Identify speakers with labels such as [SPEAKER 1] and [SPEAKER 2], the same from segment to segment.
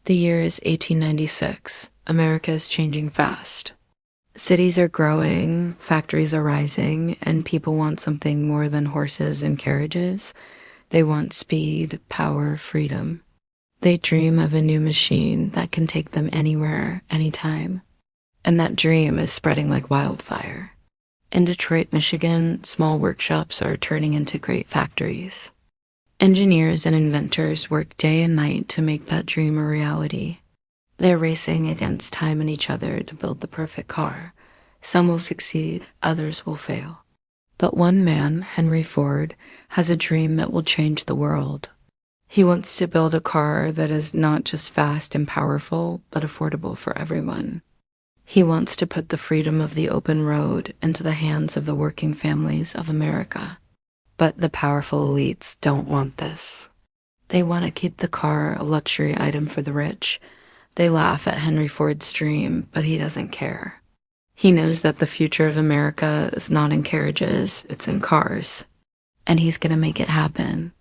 [SPEAKER 1] The year is 1896. America is changing fast. Cities are growing, factories are rising, and people want something more than horses and carriages. They want speed, power, freedom. They dream of a new machine that can take them anywhere, anytime. And that dream is spreading like wildfire. In Detroit, Michigan, small workshops are turning into great factories. Engineers and inventors work day and night to make that dream a reality. They're racing against time and each other to build the perfect car. Some will succeed, others will fail. But one man, Henry Ford, has a dream that will change the world. He wants to build a car that is not just fast and powerful, but affordable for everyone. He wants to put the freedom of the open road into the hands of the working families of America. But the powerful elites don't want this. They want to keep the car a luxury item for the rich. They laugh at Henry Ford's dream, but he doesn't care. He knows that the future of America is not in carriages, it's in cars. And he's going to make it happen.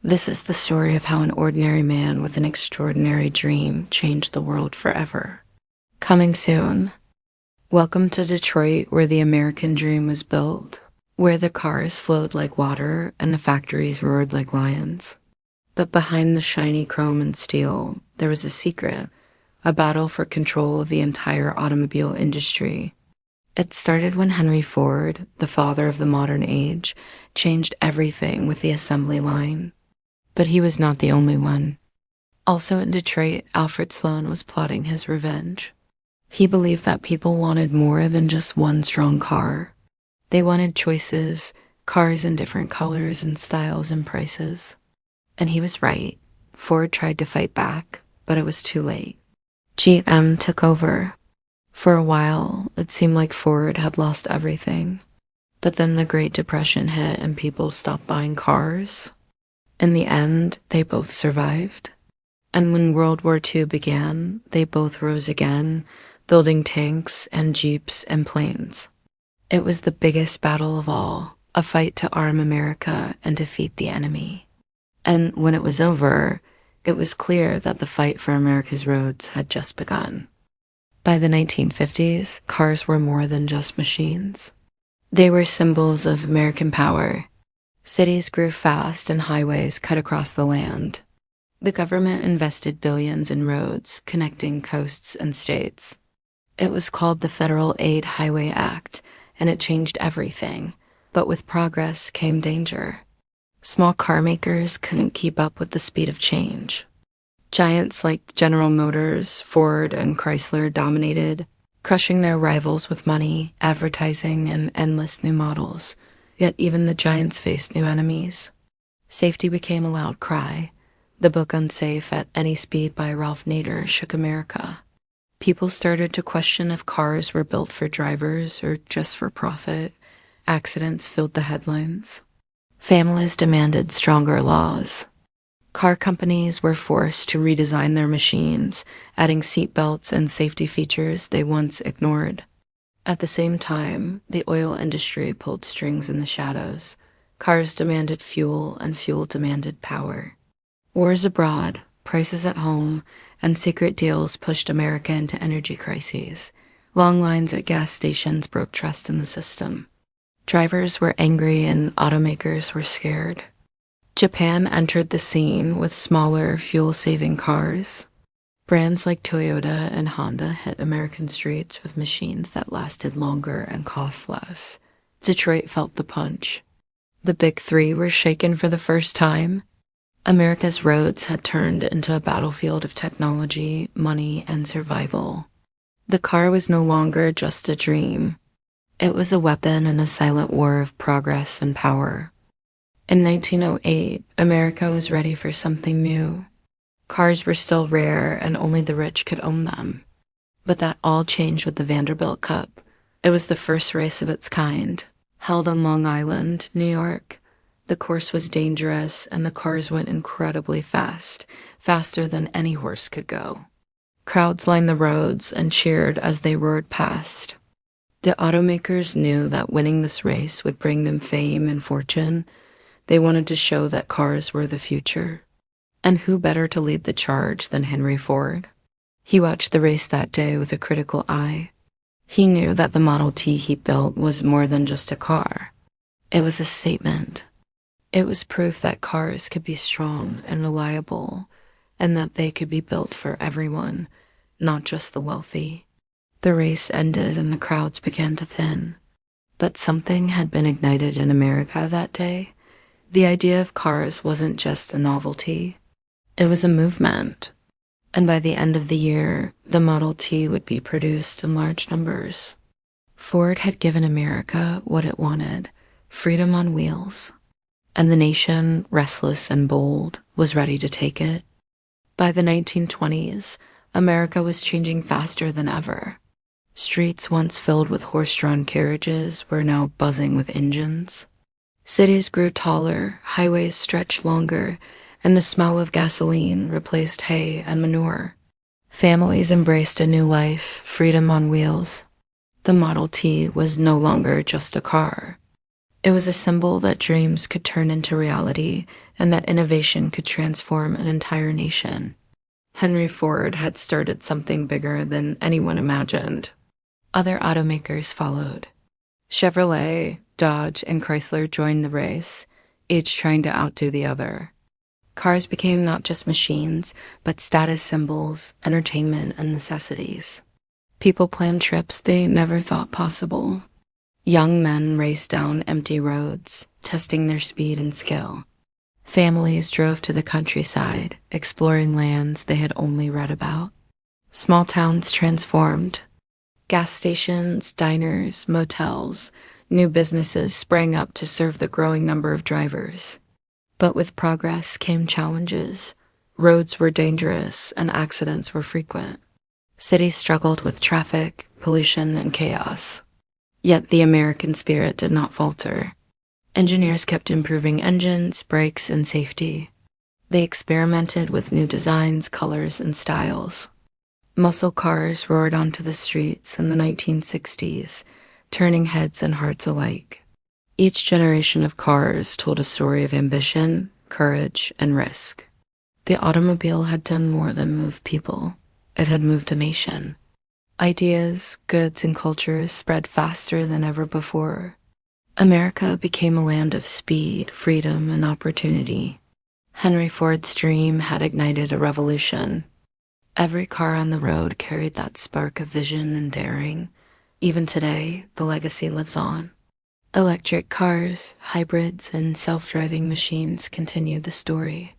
[SPEAKER 1] This is the story of how an ordinary man with an extraordinary dream changed the world forever. Coming soon. Welcome to Detroit, where the American dream was built, where the cars flowed like water and the factories roared like lions. But behind the shiny chrome and steel, there was a secret, a battle for control of the entire automobile industry. It started when Henry Ford, the father of the modern age, changed everything with the assembly line. But he was not the only one. Also in Detroit, Alfred Sloan was plotting his revenge. He believed that people wanted more than just one strong car. They wanted choices, cars in different colors and styles and prices. And he was right. Ford tried to fight back, but it was too late. GM took over. For a while, it seemed like Ford had lost everything. But then the Great Depression hit and people stopped buying cars. In the end, they both survived. And when World War II began, they both rose again, building tanks and jeeps and planes. It was the biggest battle of all, a fight to arm America and defeat the enemy. And when it was over, it was clear that the fight for America's roads had just begun. By the 1950s, cars were more than just machines. They were symbols of American power. Cities grew fast and highways cut across the land. The government invested billions in roads connecting coasts and states. It was called the Federal Aid Highway Act, and it changed everything. But with progress came danger. Small car makers couldn't keep up with the speed of change. Giants like General Motors, Ford, and Chrysler dominated, crushing their rivals with money, advertising, and endless new models. Yet even the giants faced new enemies. Safety became a loud cry. The book Unsafe at Any Speed by Ralph Nader shook America. People started to question if cars were built for drivers or just for profit. Accidents filled the headlines. Families demanded stronger laws. Car companies were forced to redesign their machines, adding seat belts and safety features they once ignored. At the same time, the oil industry pulled strings in the shadows. Cars demanded fuel, and fuel demanded power. Wars abroad, prices at home, and secret deals pushed America into energy crises. Long lines at gas stations broke trust in the system. Drivers were angry and automakers were scared. Japan entered the scene with smaller, fuel-saving cars. Brands like Toyota and Honda hit American streets with machines that lasted longer and cost less. Detroit felt the punch. The big three were shaken for the first time. America's roads had turned into a battlefield of technology, money, and survival. The car was no longer just a dream. It was a weapon in a silent war of progress and power. In 1908, America was ready for something new. Cars were still rare and only the rich could own them. But that all changed with the Vanderbilt Cup. It was the first race of its kind, held on Long Island, New York. The course was dangerous and the cars went incredibly fast, faster than any horse could go. Crowds lined the roads and cheered as they roared past. The automakers knew that winning this race would bring them fame and fortune. They wanted to show that cars were the future. And who better to lead the charge than Henry Ford? He watched the race that day with a critical eye. He knew that the Model T he built was more than just a car. It was a statement. It was proof that cars could be strong and reliable, and that they could be built for everyone, not just the wealthy. The race ended and the crowds began to thin. But something had been ignited in America that day. The idea of cars wasn't just a novelty. It was a movement. And by the end of the year, the Model T would be produced in large numbers. Ford had given America what it wanted, freedom on wheels. And the nation, restless and bold, was ready to take it. By the 1920s, America was changing faster than ever. Streets once filled with horse-drawn carriages were now buzzing with engines. Cities grew taller, highways stretched longer, and the smell of gasoline replaced hay and manure. Families embraced a new life, freedom on wheels. The Model T was no longer just a car. It was a symbol that dreams could turn into reality and that innovation could transform an entire nation. Henry Ford had started something bigger than anyone imagined. Other automakers followed. Chevrolet, Dodge, and Chrysler joined the race, each trying to outdo the other. Cars became not just machines, but status symbols, entertainment, and necessities. People planned trips they never thought possible. Young men raced down empty roads, testing their speed and skill. Families drove to the countryside, exploring lands they had only read about. Small towns transformed. Gas stations, diners, motels, new businesses sprang up to serve the growing number of drivers. But with progress came challenges. Roads were dangerous and accidents were frequent. Cities struggled with traffic, pollution, and chaos. Yet the American spirit did not falter. Engineers kept improving engines, brakes, and safety. They experimented with new designs, colors, and styles. Muscle cars roared onto the streets in the 1960s, turning heads and hearts alike. Each generation of cars told a story of ambition, courage, and risk. The automobile had done more than move people. It had moved a nation. Ideas, goods, and cultures spread faster than ever before. America became a land of speed, freedom, and opportunity. Henry Ford's dream had ignited a revolution. Every car on the road carried that spark of vision and daring. Even today, the legacy lives on. Electric cars, hybrids, and self-driving machines continue the story.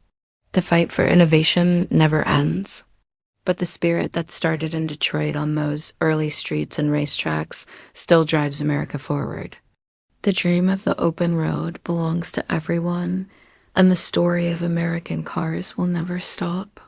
[SPEAKER 1] The fight for innovation never ends. But the spirit that started in Detroit on those early streets and racetracks still drives America forward. The dream of the open road belongs to everyone, and the story of American cars will never stop.